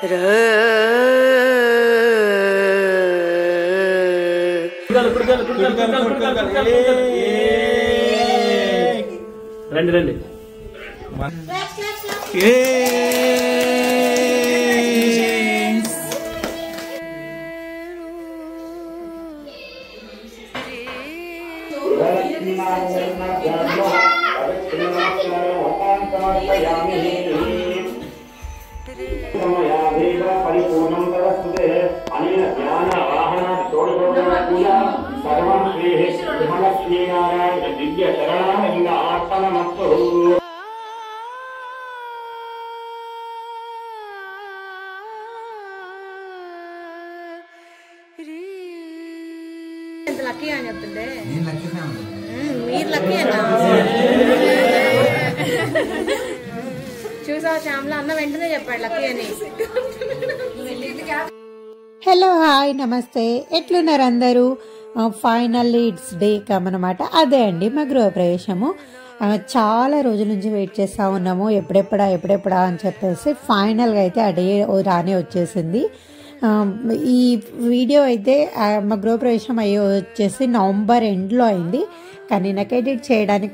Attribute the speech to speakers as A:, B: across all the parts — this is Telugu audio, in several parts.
A: రండి రండి.
B: పరిపూర్ణం తరస్తుతే అనేన జ్ఞాన వాహన షోడశోపూజా సర్వం శ్రీ శ్రీనారాయణ దివ్య శరణాలింగ ఆర్పణమస్తు.
C: లక్కీ అని చెప్తుండే మీరు లక్కీ అన్నా. చూసావు శ్యామ్లా అన్న వెంటనే చెప్పాడు లక్కీ అని.
D: హలో హాయ్ నమస్తే, ఎట్లున్నారు అందరూ? ఫైనల్లీ ఇట్స్ డే కమ్ అనమాట. అదే అండి మా గృహప్రవేశము. చాలా రోజుల నుంచి వెయిట్ చేస్తూ ఉన్నాము, ఎప్పుడెప్పుడా అని చెప్పేసి ఫైనల్గా అయితే ఆ డే రానే వచ్చేసింది. ఈ వీడియో అయితే మా గృహప్రవేశం వచ్చేసి నవంబర్ ఎండ్లో అయింది, కానీ నాకు ఎడిట్ చేయడానికి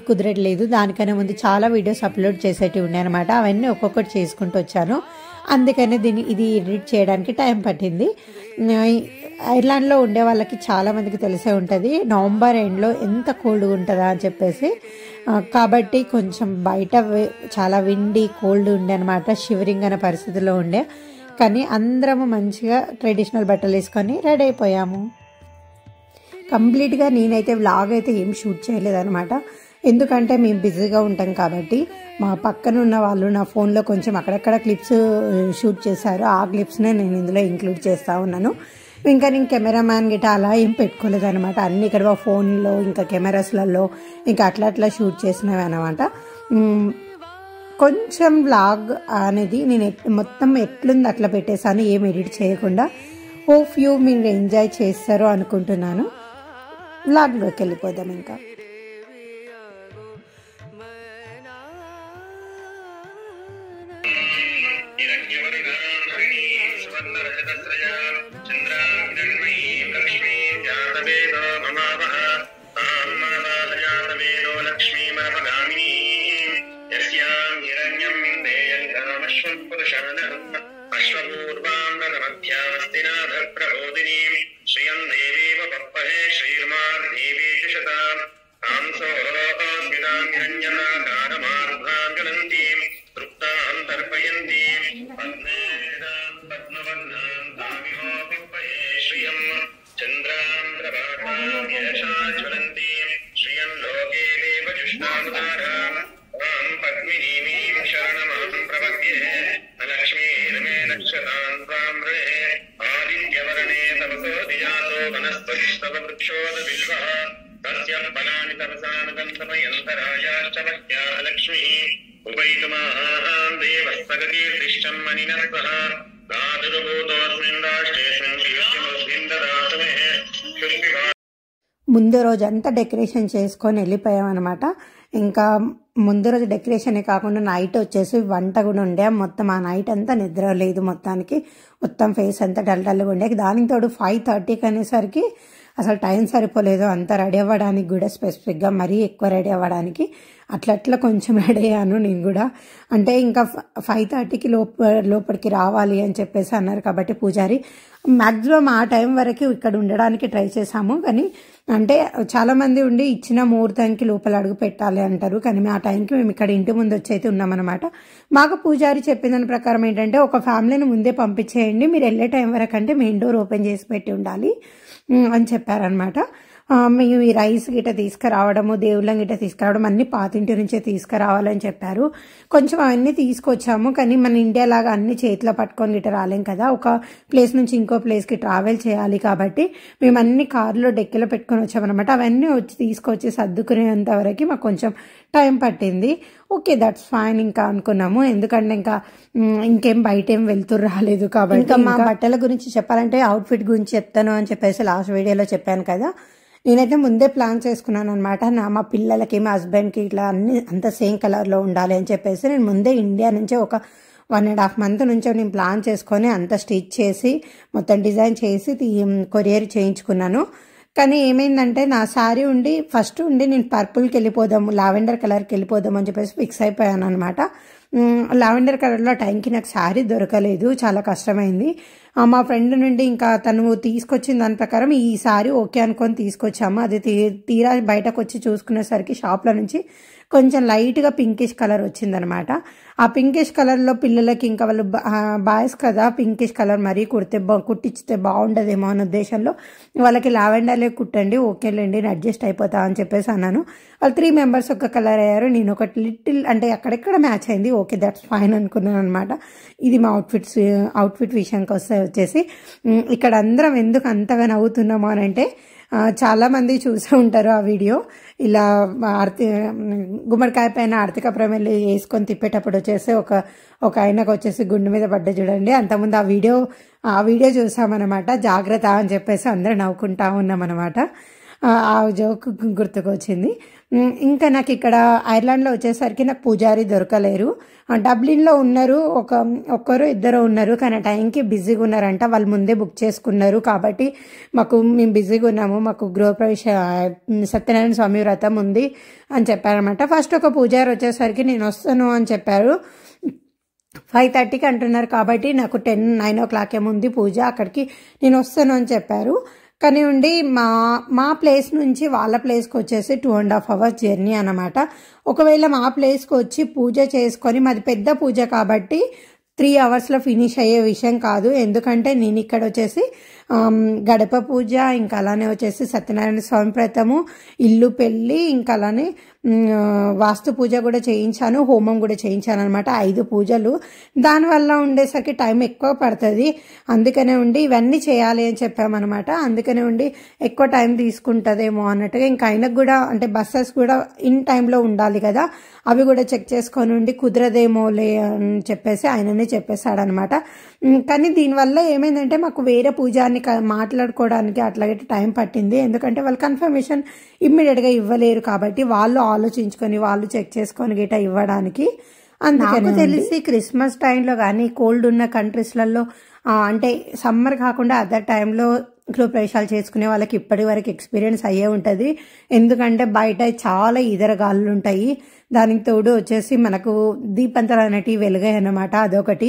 D: కుదరట్లేదు. దానికన్నా ముందు చాలా వీడియోస్ అప్లోడ్ చేసేటివి ఉన్నాయన్నమాట. అవన్నీ ఒక్కొక్కటి చేసుకుంటూ వచ్చాను, అందుకనే ఇది ఎడిట్ చేయడానికి టైం పట్టింది. ఐర్లాండ్లో ఉండే వాళ్ళకి చాలామందికి తెలిసే ఉంటుంది నవంబర్ ఎండ్లో ఎంత కోల్డ్గా ఉంటుందా అని చెప్పేసి. కాబట్టి కొంచెం బయట చాలా విండి కోల్డ్ ఉండే అనమాట, షివరింగ్ అనే పరిస్థితిలో ఉండే. కానీ అందరము మంచిగా ట్రెడిషనల్ బట్టలు వేసుకొని రెడీ అయిపోయాము. కంప్లీట్గా నేనైతే వ్లాగ్ అయితే ఏం షూట్ చేయలేదన్నమాట, ఎందుకంటే మేము బిజీగా ఉంటాం కాబట్టి. మా పక్కన ఉన్న వాళ్ళు నా ఫోన్లో కొంచెం అక్కడక్కడ క్లిప్స్ షూట్ చేశారు, ఆ క్లిప్స్నే నేను ఇందులో ఇంక్లూడ్ చేస్తూ ఉన్నాను. ఇంకా నేను కెమెరామ్యాన్ గిట్ట అలా ఏం పెట్టుకోలేదన్నమాట, అన్నీ ఇక్కడ మా ఫోన్లో ఇంకా కెమెరాస్లలో ఇంకా అట్లా షూట్ చేసినవి అనమాట. కొంచెం వ్లాగ్ అనేది నేను మొత్తం ఎట్లుంది అట్లా పెట్టేశాను, ఏం ఎడిట్ చేయకుండా. హోప్ యూ మీరు ఎంజాయ్ చేస్తారు అనుకుంటున్నాను. వ్లాగ్లోకి వెళ్ళిపోదాం ఇంకా. ముందు రోజు అంతా డెకరేషన్ చేసుకొని వెళ్ళిపోయామన్నమాట. ఇంకా ముందు రోజు డెకరేషనే కాకుండా నైట్ వచ్చేసి వంట కూడా ఉండే. మొత్తం ఆ నైట్ అంతా నిద్ర లేదు, మొత్తం ఫేస్ అంతా డల్గా ఉండే. దానికి తోడు 5:30కి అనేసరికి అసలు టైం సరిపోలేదు అంతా రెడీ అవ్వడానికి కూడా, స్పెసిఫిక్గా మరీ ఎక్కువ రెడీ అవ్వడానికి. అట్లా కొంచెం రెడీ అయ్యాను నేను కూడా. అంటే ఇంకా 5:30కి లోపలికి రావాలి అని చెప్పేసి అన్నారు కాబట్టి పూజారి. మ్యాక్సిమం ఆ టైం వరకు ఇక్కడ ఉండడానికి ట్రై చేశాము, కానీ అంటే చాలామంది ఉండి ఇచ్చిన ముహూర్తానికి లోపల అడుగు పెట్టాలి అంటారు. కానీ ఆ టైంకి మేము ఇక్కడ ఇంటి ముందు వచ్చి అయితే ఉన్నామన్నమాట. మాకు పూజారి చెప్పిన దాని ప్రకారం ఏంటంటే, ఒక ఫ్యామిలీని ముందే పంపించేయండి, మీరు వెళ్ళే టైం వరకు అంటే మెయిన్ డోర్ ఓపెన్ చేసి పెట్టి ఉండాలి అని చెప్పారనమాట. మేము ఈ రైస్ గిట్ట తీసుకురావడము, దేవుళ్ళం గిట్ట తీసుకురావడం అన్ని పాతింటి నుంచే తీసుకురావాలని చెప్పారు. కొంచెం అవన్నీ తీసుకొచ్చాము, కానీ మన ఇండియా లాగా అన్ని చేతిలో పట్టుకొని గిట్ట రాలేం కదా, ఒక ప్లేస్ నుంచి ఇంకో ప్లేస్కి ట్రావెల్ చేయాలి కాబట్టి మేము అన్ని కార్లో డెక్కిలో పెట్టుకొని వచ్చామన్నమాట. అవన్నీ తీసుకొచ్చి సర్దుకునేంత వరకు మాకు కొంచెం టైం పట్టింది. ఓకే, దట్స్ ఫైన్ ఇంకా అనుకున్నాము, ఎందుకంటే ఇంకేం బయట ఏం వెళ్తురు రాలేదు కాబట్టి. ఇంకా మా బట్టల గురించి చెప్పాలంటే అవుట్ఫిట్ గురించి చెప్తాను అని చెప్పేసి లాస్ట్ వీడియోలో చెప్పాను కదా. నేనైతే ముందే ప్లాన్ చేసుకున్నాను అనమాట. మా పిల్లలకి, మా హస్బెండ్కి ఇట్లా అన్ని అంత సేమ్ కలర్లో ఉండాలి అని చెప్పేసి నేను ముందే ఇండియా నుంచే ఒక 1.5 month నుంచో నేను ప్లాన్ చేసుకొని అంత స్టిచ్ చేసి మొత్తం డిజైన్ చేసి కొరియర్ చేయించుకున్నాను. కానీ ఏమైందంటే నా శారీ ఫస్ట్ నేను పర్పుల్కి వెళ్ళిపోదాము, లావెండర్ కలర్కి వెళ్ళిపోదాం అని చెప్పేసి ఫిక్స్ అయిపోయాను అనమాట. లావెండర్ కలర్లో టైంకి నాకు శారీ దొరకలేదు, చాలా కష్టమైంది. మా ఫ్రెండ్ నుండి ఇంకా తను తీసుకొచ్చిన దాని ప్రకారం ఈ శారీ ఓకే అనుకొని తీసుకొచ్చాము. అది తీరా బయటకు వచ్చి చూసుకునేసరికి షాప్లో నుంచి కొంచెం లైట్గా పింకిష్ కలర్ వచ్చిందనమాట. ఆ పింకిష్ కలర్లో పిల్లలకి ఇంకా వాళ్ళు బాయ్స్ కదా, పింకిష్ కలర్ మరీ కుట్టించితే బాగుండదేమో అనే ఉద్దేశంలో వాళ్ళకి లావెండర్లే కుట్టండి, ఓకేలేండి నేను అడ్జస్ట్ అయిపోతా అని చెప్పేసి అన్నాను. వాళ్ళు 3 members ఒక కలర్ అయ్యారు, నేను ఒకటి లిటిల్ అంటే అక్కడెక్కడ మ్యాచ్ అయింది, ఓకే దట్స్ ఫైన్ అనుకున్నాను అనమాట. ఇది మా అవుట్ఫిట్ విషయానికి వచ్చేసి ఇక్కడ అందరం ఎందుకు అంతగా నవ్వుతున్నాము అని అంటే చాలామంది చూసే ఉంటారు ఆ వీడియో. ఇలా గుమ్మడికాయ పైన ఆర్థిక ప్రమేలు వేసుకొని తిప్పేటప్పుడు వచ్చేసి ఒక ఆయనకు వచ్చేసి గుండె మీద పడ్డ చూడండి. అంతకుముందు ఆ వీడియో చూసామన్నమాట. జాగ్రత్త అని చెప్పేసి అందరూ నవ్వుకుంటా ఉన్నామన్నమాట. ఆ జోక్ గుర్తుకొచ్చింది. ఇంకా నాకు ఇక్కడ ఐర్లాండ్లో వచ్చేసరికి నాకు పూజారి దొరకలేరు. డబ్లిన్లో ఉన్నారు, ఒక్కరు ఇద్దరు ఉన్నారు, కానీ టైంకి బిజీగా ఉన్నారంట. వాళ్ళు ముందే బుక్ చేసుకున్నారు కాబట్టి మేము బిజీగా ఉన్నాము, మాకు గృహప్రవేశ సత్యనారాయణ స్వామి వ్రతం ఉంది అని చెప్పారనమాట. ఫస్ట్ ఒక పూజారి వచ్చేసరికి నేను వస్తాను అని చెప్పారు. 5:30కి అంటున్నారు కాబట్టి నాకు 9 o'clock ఏముంది పూజ, అక్కడికి నేను వస్తాను అని చెప్పారు. కానీ మా ప్లేస్ నుంచి వాళ్ళ ప్లేస్కి వచ్చేసి 2.5 hours జర్నీ అనమాట. ఒకవేళ మా ప్లేస్కి వచ్చి పూజ చేసుకొని, మాది పెద్ద పూజ కాబట్టి 3 hours ఫినిష్ అయ్యే విషయం కాదు. ఎందుకంటే నేను ఇక్కడ వచ్చేసి గడప పూజ, ఇంకా అలానే వచ్చేసి సత్యనారాయణ స్వామి వ్రతము, ఇల్లు పెళ్ళి, ఇంకా అలానే వాస్తు పూజ కూడా చేయించాను, హోమం కూడా చేయించాను అనమాట. 5 పూజలు. దానివల్ల ఉండేసరికి టైం ఎక్కువ పడుతుంది. అందుకనే ఇవన్నీ చేయాలి అని చెప్పామన్నమాట. అందుకనే ఎక్కువ టైం తీసుకుంటుందేమో అన్నట్టుగా, ఇంకా ఆయనకు కూడా అంటే బస్సెస్ కూడా ఇన్ టైంలో ఉండాలి కదా, అవి కూడా చెక్ చేసుకొని కుదరదేమోలే అని చెప్పేసి ఆయననే చెప్పేశాడనమాట. కానీ దీనివల్ల ఏమైందంటే మాకు వేరే పూజాన్ని మాట్లాడుకోవడానికి అట్లాగే టైం పట్టింది. ఎందుకంటే వాళ్ళు కన్ఫర్మేషన్ ఇమ్మీడియట్గా ఇవ్వలేరు కాబట్టి వాళ్ళు ఆలోచించుకొని వాళ్ళు చెక్ చేసుకొని గిట్ట ఇవ్వడానికి. అందుకని తెలిసి క్రిస్మస్ టైంలో కానీ కోల్డ్ ఉన్న కంట్రీస్లలో అంటే సమ్మర్ కాకుండా అదర్ టైంలో గృహప్రవేశాలు చేసుకునే వాళ్ళకి ఇప్పటి వరకు ఎక్స్పీరియన్స్ అయ్యే ఉంటుంది. ఎందుకంటే బయట చాలా ఈదరగాళ్ళు ఉంటాయి. దానికి తోడు వచ్చేసి మనకు దీపంతలు అనేటివి వెలుగాయి అన్నమాట. అదొకటి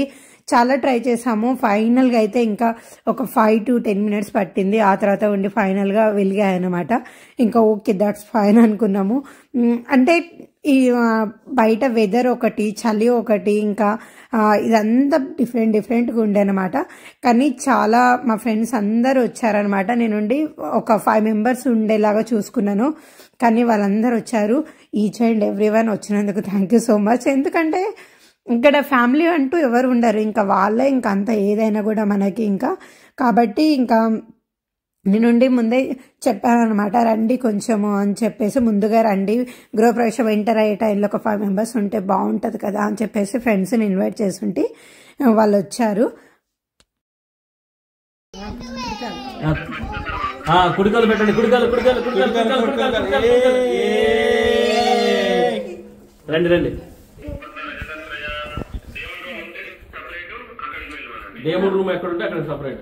D: చాలా ట్రై చేసాము. ఫైనల్గా అయితే ఇంకా ఒక 5 to 10 minutes పట్టింది. ఆ తర్వాత ఫైనల్గా వెలిగాయి అన్నమాట. ఇంకా ఓకే దట్స్ ఫైన్ అనుకున్నాము. అంటే ఈ బయట వెదర్ ఒకటి, చలి ఒకటి, ఇంకా ఇదంతా డిఫరెంట్గా ఉండే అనమాట. కానీ చాలా మా ఫ్రెండ్స్ అందరూ వచ్చారనమాట. నేను ఒక 5 members ఉండేలాగా చూసుకున్నాను, కానీ వాళ్ళందరూ వచ్చారు. ఈచ్ అండ్ ఎవ్రీవన్ వచ్చినందుకు థ్యాంక్ యూ సో మచ్. ఎందుకంటే ఇక్కడ ఫ్యామిలీ అంటూ ఎవరు ఉండరు, ఇంకా వాళ్ళే ఇంకా అంత ఏదైనా కూడా మనకి ఇంకా. కాబట్టి ఇంకా నేను ముందే చెప్పాను అనమాట, రండి కొంచెము అని చెప్పేసి, ముందుగా రండి, గృహప్రవేశం ఎంటర్ అయ్యే టైంలో ఒక 5 members ఉంటే బాగుంటుంది కదా అని చెప్పేసి ఫ్రెండ్స్ని ఇన్వైట్ చేస్తుంటే వాళ్ళు వచ్చారు.
A: కుడికాలు పెట్టండి, కుడికాలు రండి. దేవుడు రూమ్ ఎక్కడ ఉంటే అక్కడ సపరేట్.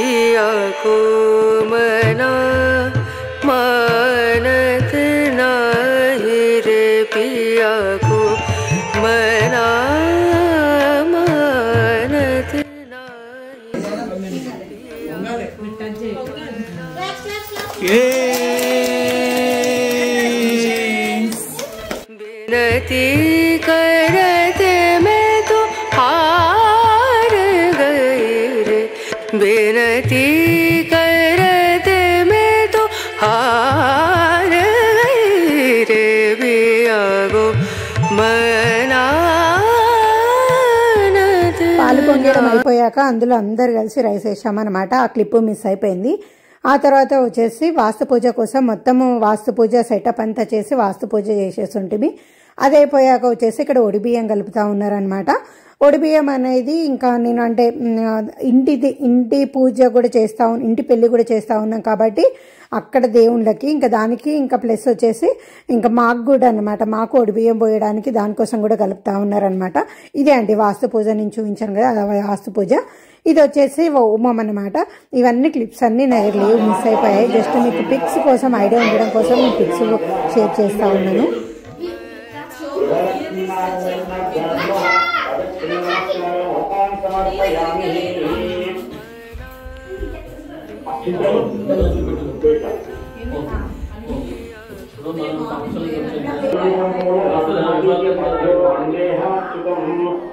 E: पिया को मना मानत नाही रे पिया को मना मानत बिनती करते मैं तो हार गई रे बिनती करते मैं तो हार गई रे पिया को मनानत
D: పాలు పొంగడం అయిపోయాక అందులో అందరు కలిసి రైస్ వేసామన్నమాట. ఆ క్లిప్ మిస్ అయిపోయింది. ఆ తర్వాత వచ్చేసి వాస్తు పూజ కోసం మొత్తము వాస్తు పూజ సెటప్ అంతా చేసి వాస్తు పూజ చేసేస్తుంటిమి. అది అయిపోయాక వచ్చేసి ఇక్కడ ఒడిబియ్యం కలుపుతా ఉన్నారనమాట. ఒడిబియ్యం అనేది ఇంకా నేను అంటే ఇంటి పూజ కూడా చేస్తా ఇంటి పెళ్లి కూడా చేస్తా ఉన్నాం కాబట్టి అక్కడ దేవుళ్ళకి ఇంకా దానికి ఇంకా ప్లస్ వచ్చేసి ఇంకా మాకు కూడా అనమాట మాకు ఒడిబియ్యం పోయడానికి దానికోసం కూడా కలుపుతా ఉన్నారనమాట. ఇదే అండి వాస్తు పూజ నేను చూపించాను కదా అది వాస్తు పూజ. ఇది వచ్చేసి హోమం అనమాట. ఇవన్నీ క్లిప్స్ అన్ని నా లేవు, మిస్ అయిపోయాయి. జస్ట్ మీకు పిక్స్ కోసం ఐడియా ఉండడం కోసం నేను పిక్స్ షేర్ చేస్తా ఉన్నాను.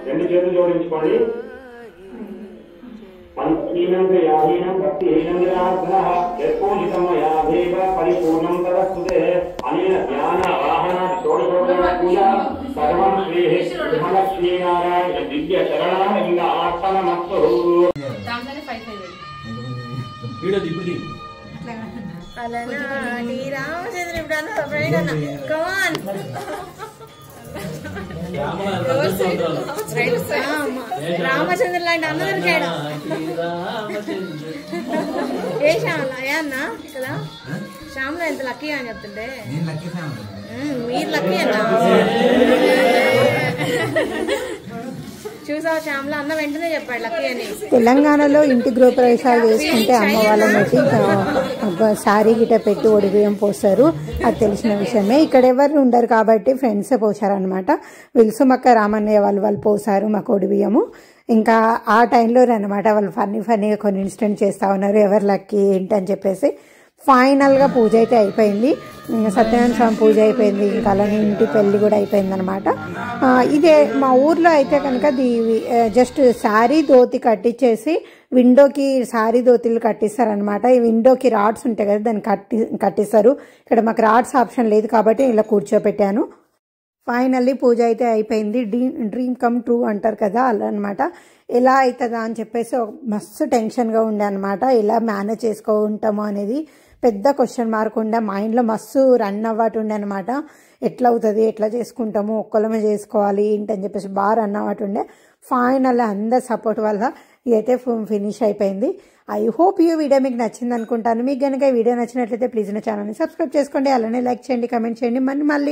B: రెండు చేతులు జోడించుకోండి. పంచీనం భక్తిహీనం పూజితమయాభేవ పరిపూర్ణం తదస్తుతే అనేన జ్ఞాన వాహన షోడశోపచార పూజ సర్వం శ్రీ శ్రీనారాయణ దివ్య శరణాలింగ ఆర్పణమస్తు.
C: రామచంద్ర లాంటి అన్న దొరికాడు. ఏ శ్యామల ఏ అన్న కదా శ్యామల ఎంత లక్కీ అని చెప్తుంటే మీరు లక్కీ అన్నా. చూసావు శ్యామల అన్న వెంటనే చెప్పాడు లక్కీ అని.
D: తెలంగాణలో ఇంటి గృహప్రవేశాలు చేసుకుంటే అమ్మ వాళ్ళని పెట్టి శారీ గిట పెట్టి ఒడిబియ్యం పోస్తారు. అది తెలిసిన విషయమే. ఇక్కడ ఎవరు ఉండరు కాబట్టి ఫ్రెండ్సే పోసారనమాట. విల్సుమక్క రామన్నయ్య వాళ్ళు పోసారు మాకు ఒడిబియ్యము. ఇంకా ఆ టైంలో అనమాట వాళ్ళు ఫన్నీగా కొన్ని ఇన్సిడెంట్ చేస్తూ ఉన్నారు ఎవరు లక్కీ ఏంటని చెప్పేసి. ఫైనల్గా పూజ అయితే అయిపోయింది. సత్యనారాయణ స్వామి పూజ అయిపోయింది. ఇంకా అలానే ఇంటి పెళ్లి కూడా అయిపోయింది అనమాట. ఇదే మా ఊర్లో అయితే కనుక జస్ట్ శారీ ధోతి కట్టించేసి విండోకి శారీ ధోతిలు కట్టిస్తారనమాట. ఈ విండోకి రాడ్స్ ఉంటాయి కదా దాన్ని కట్టిస్తారు. ఇక్కడ మాకు రాడ్స్ ఆప్షన్ లేదు కాబట్టి ఇలా కూర్చోపెట్టాను. ఫైనల్లీ పూజ అయితే అయిపోయింది. డ్రీమ్ కమ్ ట్రూ అంటారు కదా అలా అనమాట. ఎలా అవుతుందా అని చెప్పేసి మస్తు టెన్షన్గా ఉండే అనమాట. ఎలా మేనేజ్ చేసుకుంటామో అనేది పెద్ద క్వశ్చన్ మార్క్ ఉండే. మైండ్లో మస్తు రన్ అవ్వటు ఉండే అనమాట. ఎట్లా అవుతుంది ఎట్లా చేసుకుంటాము ఒక్కలమే చేసుకోవాలి ఏంటని చెప్పేసి బాగా రన్ అవ్వటు ఉండే. ఫైనల్ అందరి సపోర్ట్ వల్ల ఇదైతే ఫినిష్ అయిపోయింది. ఐ హోప్ ఈ వీడియో మీకు నచ్చింది అనుకుంటాను. మీకు కనుక ఈ వీడియో నచ్చినట్లయితే ప్లీజ్ నా ఛానల్ని సబ్స్క్రైబ్ చేసుకోండి. అలానే లైక్ చేయండి, కమెంట్ చేయండి. మళ్ళీ